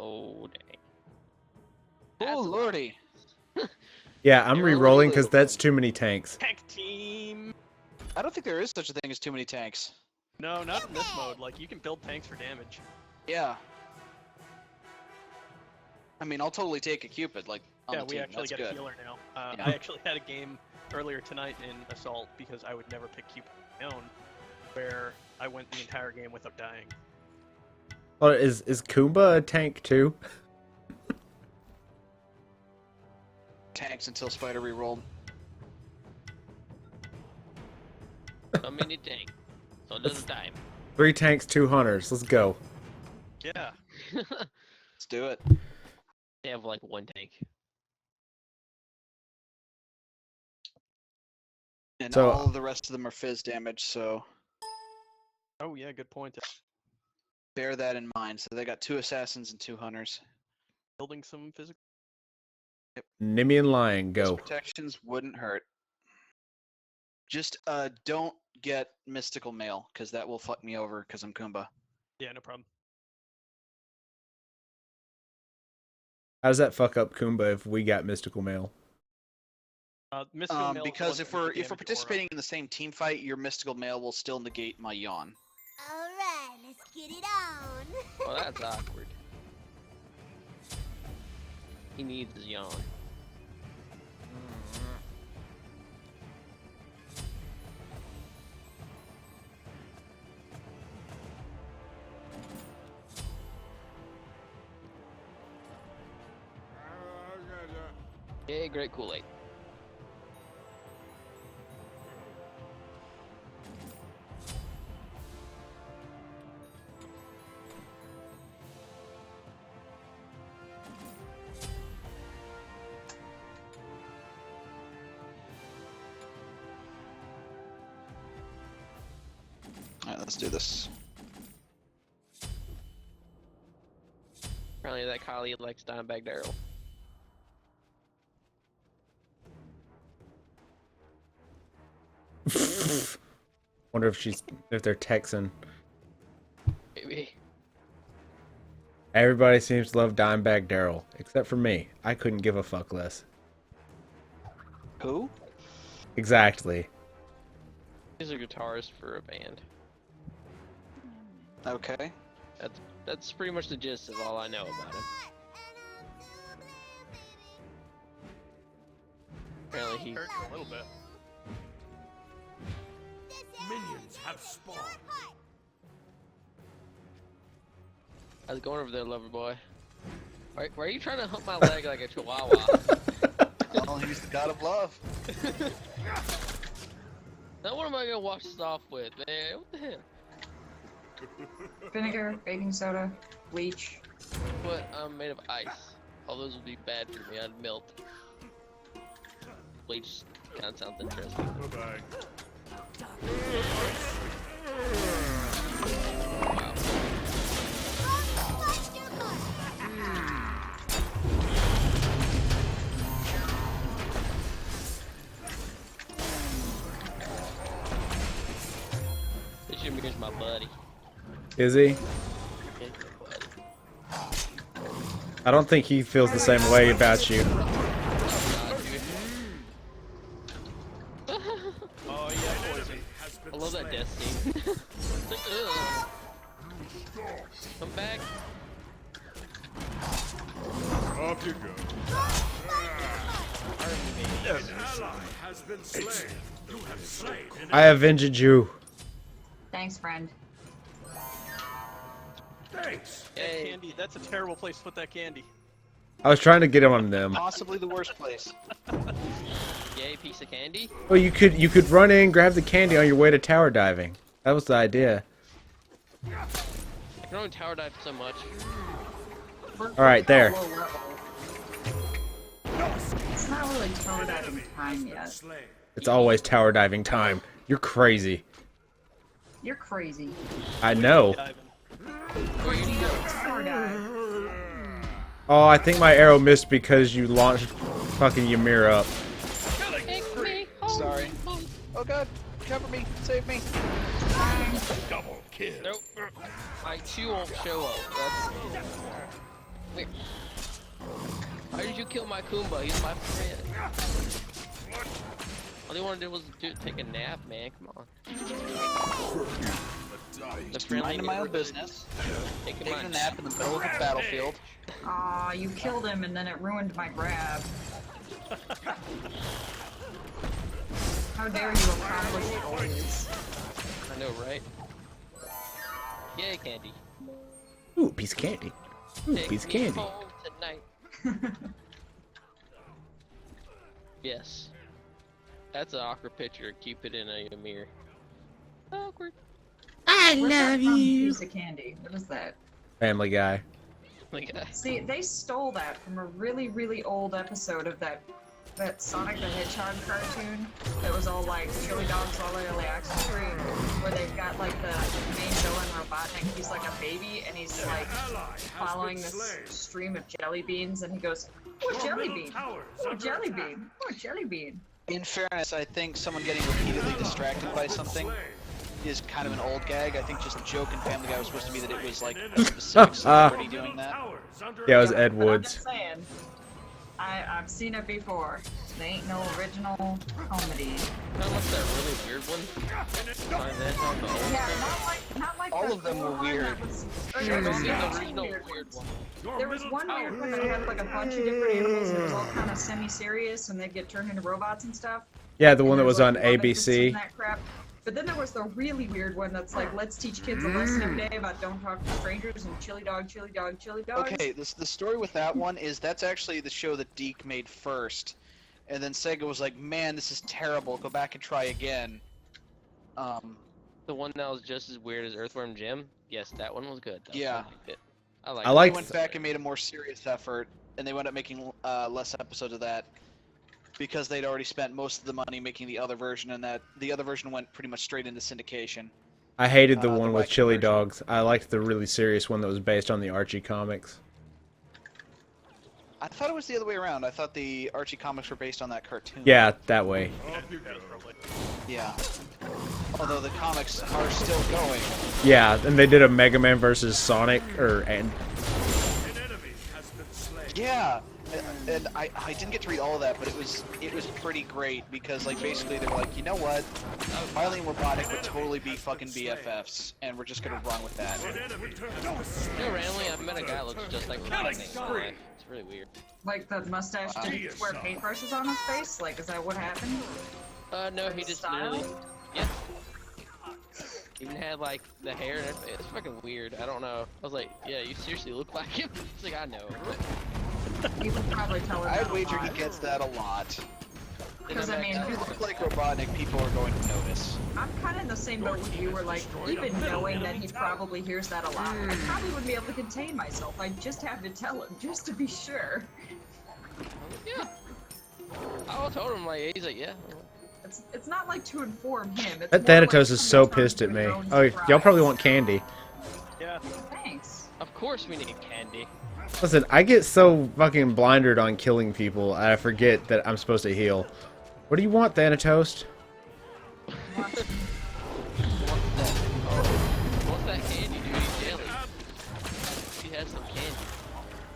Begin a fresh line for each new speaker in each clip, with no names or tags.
Oh, dang.
Oh, lordy.
Yeah, I'm
You're
re-rolling because
really-
that's too many tanks.
Tank team.
I don't think there is such a thing as too many tanks.
No, not in this mode. Like, you can build tanks for damage.
Yeah. I mean, I'll totally take a Cupid, like, on
Yeah,
the
we
team.
actually
That's
get
good.
a healer now.
Yeah.
I actually had a game earlier tonight in Assault because I would never pick Cupid on my own, where I went the entire game without dying.
Oh, is Kumba a tank too?
Tanks until Spider re-rolled.
So many tanks. So does the time.
3 tanks, 2 hunters. Let's go.
Yeah.
Let's do it.
They have like 1 tank.
And
So-
all of the rest of them are fizz damage, so
Oh yeah, good point.
bear that in mind. So they got 2 assassins and 2 hunters.
Building some physical.
Nimian Lion,
Those
go.
protections wouldn't hurt. Just don't get mystical mail, because that will fuck me over because I'm Kumba.
Yeah, no problem.
How does that fuck up Kumba if we got mystical mail?
Mystical Mail is
Because
the
if
one
we're
with the damage aura.
participating in the same team fight, your mystical mail will still negate my yawn.
Alright, let's get it on.
Well, that's awkward. He needs his yawn. Yay, great Kool-Aid.
Alright, let's do this.
Apparently that Kylie likes Dimebag Daryl.
Wonder if they're Texan.
Maybe.
Everybody seems to love Dimebag Daryl, except for me. I couldn't give a fuck less.
Who?
Exactly.
He's a guitarist for a band.
Okay.
That's pretty much the gist of all I know about him. Apparently he...
Hurt a little bit.
Minions have spawned.
How's it going over there, lover boy? Why are you trying to hump my leg like a chihuahua?
Oh, he's the god of love.
Now what am I gonna wash this off with, man? What the hell?
Vinegar, baking soda, bleach.
But I'm made of ice. All those would be bad for me. I'd melt. Bleach kind of sounds interesting.
Bye-bye.
Wow. This Shamir's my buddy.
Is he?
He's my buddy.
I don't think he feels the same way about you.
Oh yeah, poison.
I love that death scene. It's like, ugh. Come back.
Off you go. An ally has been slain. You have slain an
I avenged you.
Thanks, friend.
Thanks.
That
Yay.
candy. That's a terrible place to put that candy.
I was trying to get him on them.
Possibly the worst place.
Yay, piece of candy.
Well, you could run in, grab the candy on your way to tower diving. That was the idea.
I can only tower dive so much.
All right, there.
It's not really tower diving time yet.
Slain.
It's always tower diving time. You're crazy.
You're crazy.
I know.
Diving.
Tower dive.
Oh, I think my arrow missed because you launched fucking Ymir up.
Sorry. Oh god, cover me, save me.
Double kill.
Nope. My 2 won't show up. That's... Wait, kill my Kumba? He's my friend. All he wanted to do was take a nap, man. Come on. The friendly
Minding my own
neighborhood.
business.
Taking
Taking a nap in the middle of the battlefield.
Aw, you killed him and then it ruined my grab. How dare you accomplish goals?
I know, right? Yay, candy.
Ooh, piece of candy. Ooh,
Take
piece of
me
candy.
home tonight. Yes. That's an awkward picture of Cupid in a mirror. Awkward.
I
Where's that
love
from?
you.
Piece of candy. What is that?
Family Guy.
Like,
See, they stole that from a really, really old episode of that Sonic the Hedgehog cartoon that was all like chili dogs all early access free, where they've got like the main villain Robotnik. He's like a baby and he's like following this stream of jelly beans, and he goes, "Oh, jelly bean! Oh, jelly bean! Oh, jelly bean!"
In fairness, I think someone getting repeatedly distracted by something is kind of an old gag. I think just the joke in Family Guy was supposed to be that it was like a specific celebrity doing that.
Yeah, it was Ed
But I'm
Woods.
just saying, I've seen it before. They ain't no original comedy.
Kind of like that really weird one. Sorry, that's not the old
Yeah,
one.
not like
All
the
of them were
one
weird.
that was- or
I've
there was
seen the
two
original
weird
weird
ones.
one.
There was one weird one that had like a bunch of different animals and it was all kind of semi-serious and they'd get turned into robots and stuff.
Yeah, the
And
one that
there
was
like
on
love interests and
ABC.
that crap. But then there was the really weird one that's like, let's teach kids a lesson every day about don't talk to strangers and chili dog, chili dog, chili dog.
Okay, the story with that one is that's actually the show that Deke made first, and then Sega was like, "Man, this is terrible. Go back and try again."
The one that was just as weird as Earthworm Jim. Yes, that one was good.
Yeah.
I liked it. I
I
They
liked-
went back and made a more serious effort, and they wound up making less episodes of that because they'd already spent most of the money making the other version, and that the other version went pretty much straight into syndication.
I hated the
the
one with
Viking
chili
version.
dogs. I liked the really serious one that was based on the Archie comics.
I thought it was the other way around. I thought the Archie comics were based on that cartoon.
Yeah, that way.
Yeah. Although the comics are still going.
Yeah, and they did a Mega Man versus Sonic, and
Yeah, and I didn't get to read all of that, but it was pretty great because like basically they were like, you know what, Marley and Robotic would totally be fucking BFFs, and we're just gonna run with that.
You know, randomly, I met a guy that looks just like Robotnik in real life. It's really weird.
Like the mustache didn't wear paintbrushes on his face? Like, is that what happened?
No, he just
Style?
literally, yeah. Even had like the hair and everything. It's fucking weird. I don't know. I was like, yeah, you seriously look like him. It's like, I know.
You could probably tell it.
I'd wager he gets that a lot.
Because I mean,
If you look like Robotnik, people are going to notice.
I'm kind of in the same boat with you, where like, even knowing that he probably hears that a lot, I probably wouldn't be able to contain myself. I'd just have to tell him, just to be sure.
Yeah. I told him like, he's like, yeah.
It's not like to inform him. It's
that
more
Thanatos
like
is so
someone telling
pissed at
you
me.
to go and
Oh, y'all probably
surprise.
want candy.
Yeah.
Thanks.
Of course we need candy.
Listen, I get so fucking blinded on killing people, I forget that I'm supposed to heal. What do you want, Thanatos?
What's that candy, dude? He's jelly. He has some candy.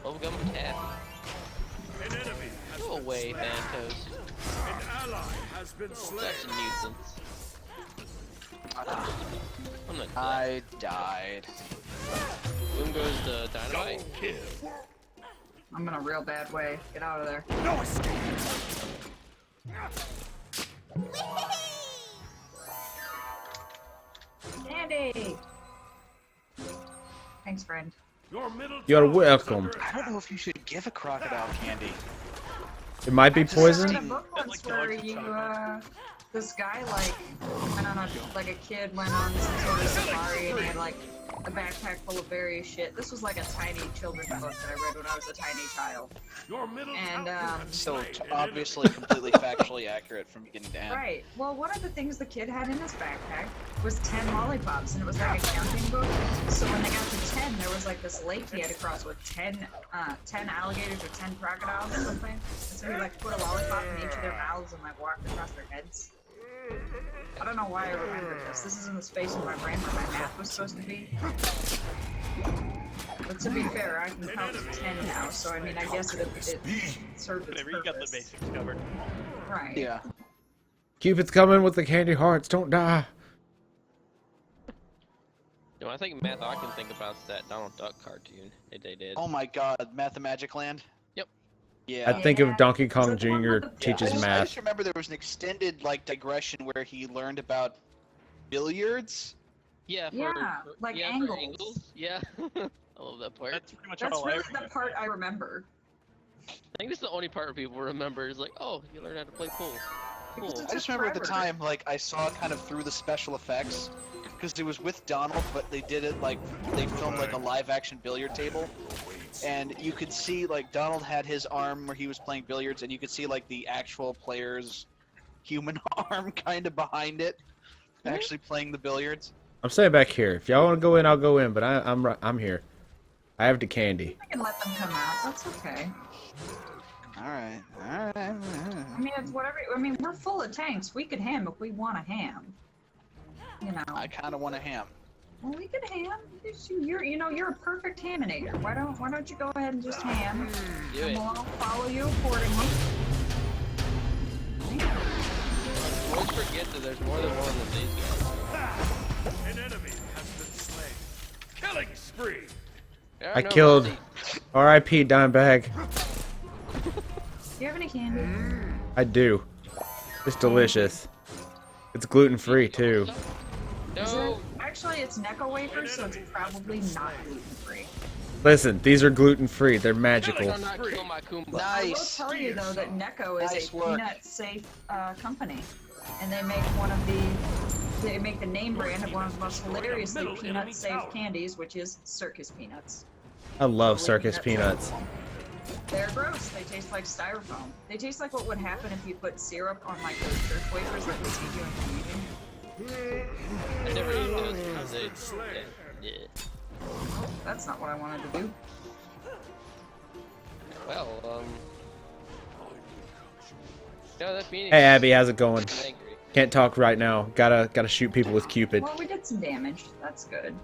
Bubblegum and taffy. Go away, Thanatos.
An ally has been slain.
Such a nuisance. I'm not
I died.
Boom goes the dynamite.
I'm in a real bad way. Get out of there.
No escape.
Candy! Thanks, friend.
Your middle
You're
tower is
welcome.
under
I don't know if you should give a crocodile candy.
It might be
I read
poison.
a book once where this guy like went on like a kid went on some sort of safari and he had like a backpack full of various shit. This was like a tiny children's book that I read when I was a tiny child.
your middle
And
tower has been
So
slain.
obviously completely factually accurate from beginning to end.
Right. Well, one of the things the kid had in his backpack was 10 lollipops, and it was like a counting book. So when they got to 10, there was like this lake he had to cross with 10 alligators or 10 crocodiles or something. And so he like put a lollipop in each of their mouths and like walked across their heads. I don't know why I remembered this. This is in the space in my brain where my math was supposed to be. But to be fair, I can count to 10 now, so I mean, I guess it served its
Whatever, you got the
purpose.
basics covered.
Right.
Yeah.
Cupid's coming with the candy hearts. Don't die.
You know, I think math I can think about is that Donald Duck cartoon that they did.
Oh my God, Mathemagic Land.
Yep.
Yeah.
I think of Donkey Kong
Is that the one
Jr.
with the-
teaches
I
math.
just remember there was an extended like digression where he learned about billiards.
Yeah,
Yeah, like
for
angles.
Yeah. I love that part.
That's pretty much
That's
all I
really
remember.
the part I remember.
I think that's the only part people remember is like, oh, you learned how to play pool.
Because
Cool.
it's
I just remember at the
forever.
time, like I saw kind of through the special effects, because it was with Donald, but they did it like they filmed like a live-action billiard table, and you could see like Donald had his arm where he was playing billiards, and you could see like the actual player's human arm kind of behind it, actually playing the billiards.
I'm staying back here. If y'all want to go in, I'll go in. But I'm here. I have the candy.
I can let them come out. That's okay.
All right, all right.
I mean, it's whatever. I mean, we're full of tanks. We could ham if we want a ham. You know.
I kind of want a ham.
Well, we could ham. You're a perfect haminator. Why don't you go ahead and just ham?
Do
And
it.
we'll all follow you accordingly.
You always forget that there's more than one of these guys.
An enemy has been slain. Killing spree.
There are
I
no
killed
mercy.
R.I.P. Dimebag.
Do you have any candy?
I do. It's delicious. It's gluten free too.
Is it?
No.
Actually, it's Necco wafers, so it's probably not gluten free.
Listen, these are gluten free. They're
Do
magical.
not kill my Kumba.
Nice.
I will tell you though that Necco is
Nice
a
work.
peanut safe company, and they make they make the name brand of one of the most hilariously peanut safe candies, which is circus peanuts.
I love
Totally
circus
peanut
peanuts.
safe. They're gross. They taste like styrofoam. They taste like what would happen if you put syrup on like those church wafers that we see you in communion.
I never ate those because they. Yeah.
That's not what I wanted to do.
Well, yeah, that Phoenix.
Hey Abby, how's it going?
is angry.
Can't talk right now. Gotta shoot people with Cupid.
Well, we did some damage. That's good.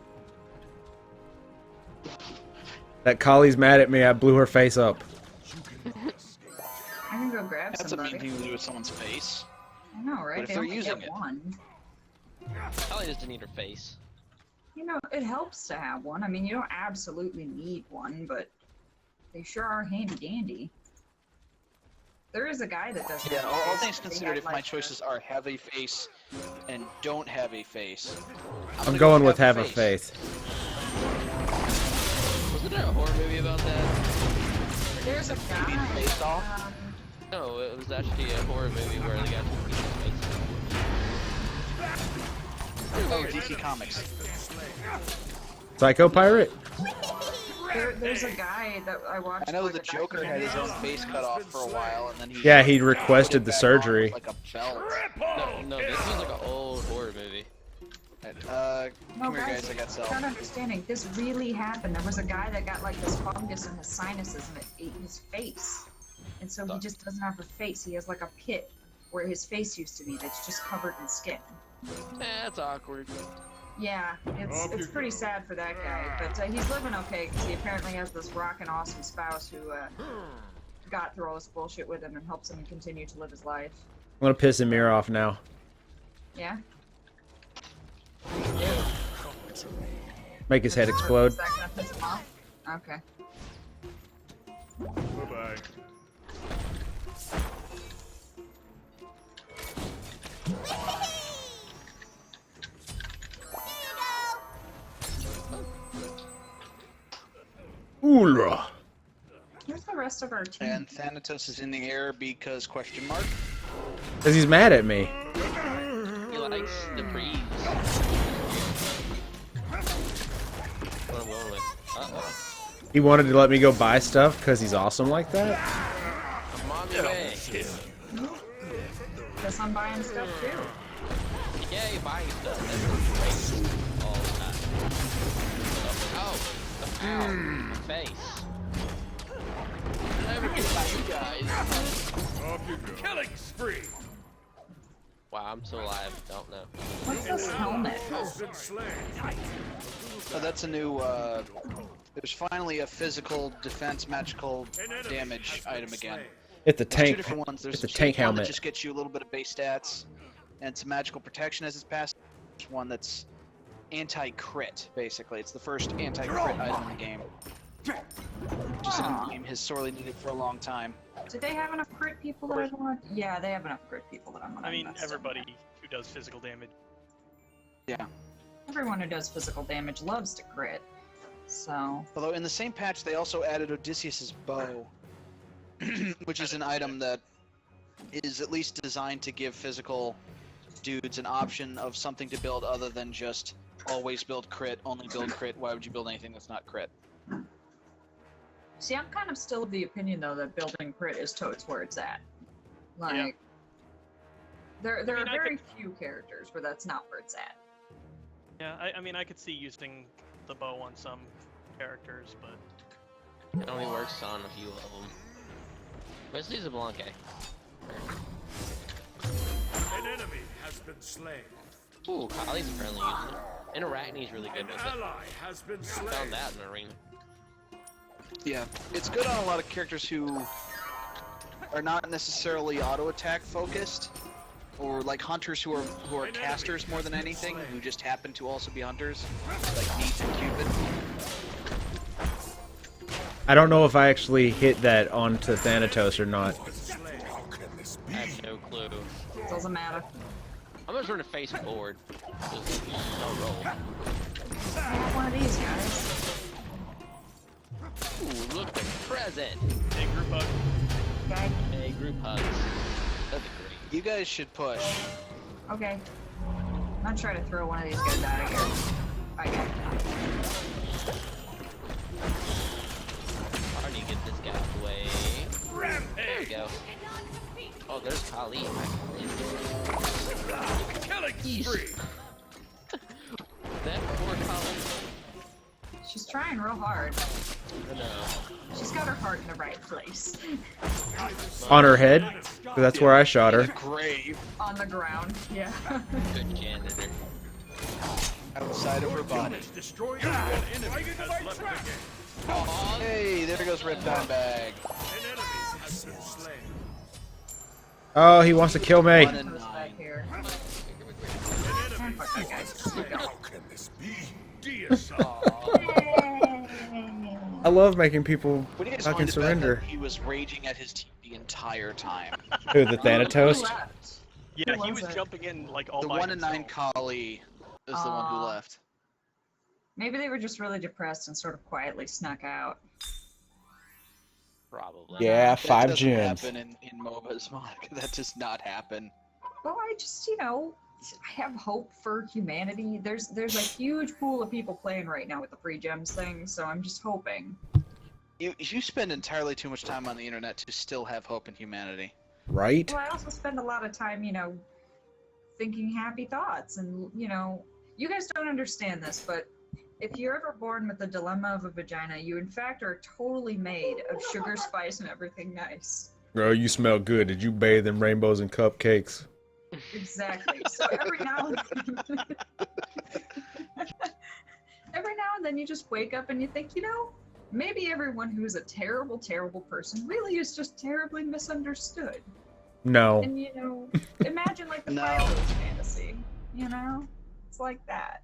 That collie's mad at me. I blew her face up.
I can go grab
That's a
somebody.
mean thing to do with someone's face.
I know, right?
But if
They
they're
only
using
get
it.
one.
Probably just didn't eat her face.
You know, it helps to have one. I mean, you don't absolutely need one, but they sure are handy dandy. There is a guy that does.
Yeah,
have
all
these.
things
They
considered,
had,
if my
like,
choices are have a face and don't have a face,
I'm
gonna
going
go
with have a face.
Wasn't there a horror movie about that?
There's a
You mean
guy.
face off?
No, it was actually a horror movie where the guy took his face.
Oh, DC Comics.
Psycho Pirate?
There's a guy that I watched.
I know
like,
the
a
Joker had his own
documentary
face cut off for a while, and then he
Yeah, he
put it
requested the
back on
surgery.
with, like a belt.
No, this was like an old horror movie.
No,
Come here, guys. I got
You're
some.
not understanding. This really happened. There was a guy that got like this fungus in his sinuses and it ate his face. And so he just doesn't have a face. He has like a pit where his face used to be that's just covered in skin.
That's awkward.
Yeah, it's pretty sad for that guy. But he's living okay because he apparently has this rockin' awesome spouse who got through all this bullshit with him and helps him continue to live his life.
I'm gonna piss Amir off now.
Yeah?
Make his head explode.
Is that gonna piss him off? Okay.
Bye-bye.
Oolah.
Where's the rest of our team?
And Thanatos is in the air because question mark.
Cause he's mad at me.
He likes the breeze. What I'm going with. Uh-oh.
He wanted to let me go buy stuff because he's awesome like that.
I'm on the way.
Guess I'm buying stuff too.
Yay, buying stuff. That's great. All the time. Oh, ow, my face. Did I ever get by you guys?
Off you go. Killing spree.
Wow, I'm still alive. Don't know.
What's this helmet?
Has been slain.
Oh, that's a new, there's finally a physical defense magical damage item again.
It's a
There's two
tank.
different ones. There's
It's a
one
tank
that
helmet.
just gets you a little bit of base stats, and some magical protection as it's passed. There's one that's anti-crit, basically. It's the first anti-crit item in the game. Which is a game has sorely needed for a long time.
Do they have enough crit people that I want? Yeah, they have enough crit people that I'm gonna
I mean,
invest in.
everybody who does physical damage.
Yeah.
Everyone who does physical damage loves to crit. So,
Although in the same patch, they also added Odysseus's bow, which is an item that is at least designed to give physical dudes an option of something to build other than just always build crit, only build crit. Why would you build anything that's not crit?
see, I'm kind of still of the opinion though that building crit is totes where it's at. Like,
Yeah.
there
I
are
mean, I
very few characters where that's not where it's at.
Yeah, I mean, I could see using the bow on some characters, but
It only works on a few of them. Let's use a Blanque.
An enemy has been slain.
Ooh, Kali's apparently using it. And Arachne's really good
An
with it.
ally has been
I
slain.
found that in the arena.
Yeah, it's good on a lot of characters who are not necessarily auto attack focused, or like hunters who are casters more than anything, who just happen to also be hunters, like Neith and Cupid.
I don't know if I actually hit that onto Thanatos or not.
I have no clue.
Doesn't matter.
I'm just running face forward. Just no roll.
I have one of these guys.
Ooh, look, the present.
big group hug.
Okay.
Hey, group hugs. That'd be great.
You guys should push.
Okay. I'm gonna try to throw one of these guys out of here. Okay.
How do you get this guy out the way? There we go. Oh, there's Kali.
Killing spree.
That poor Kali.
She's trying real hard.
No.
She's got her heart in the right place.
On her head? 'Cause that's where I shot her.
Grave
On the ground. Yeah.
Good janitor.
outside of her body.
Destroyed an enemy has left the game.
Hey, there goes Riptide Bag.
An enemy has been slain.
Oh, he wants to kill me.
1 and
Goes
9.
back here.
An
And
enemy
fuck that guy. Keep going.
can this be? Deicide.
I love making people
What do you guys
fucking
want to bet
surrender.
that he was raging at his team the entire time?
Who, the
Who
Thanatos?
left?
Yeah,
Who
he
was
was
it?
jumping in like all
The
by
1 and 9
himself.
Kali is the one who
Aw.
left.
Maybe they were just really depressed and sort of quietly snuck out.
Probably.
Yeah,
That
5
doesn't
gems.
happen in MOBAs, Monica. That does not happen.
Well, I just, I have hope for humanity. There's a huge pool of people playing right now with the free gems thing, so I'm just hoping.
You spend entirely too much time on the internet to still have hope in humanity.
Right?
Well, I also spend a lot of time, thinking happy thoughts, and you guys don't understand this, but if you're ever born with the dilemma of a vagina, you in fact are totally made of sugar, spice, and everything nice.
Girl, you smell good. Did you bathe in rainbows and cupcakes?
Exactly. So every now and then you just wake up and you think, maybe everyone who's a terrible, terrible person really is just terribly misunderstood.
No.
And imagine like the
No.
Fireflies fantasy. It's like that.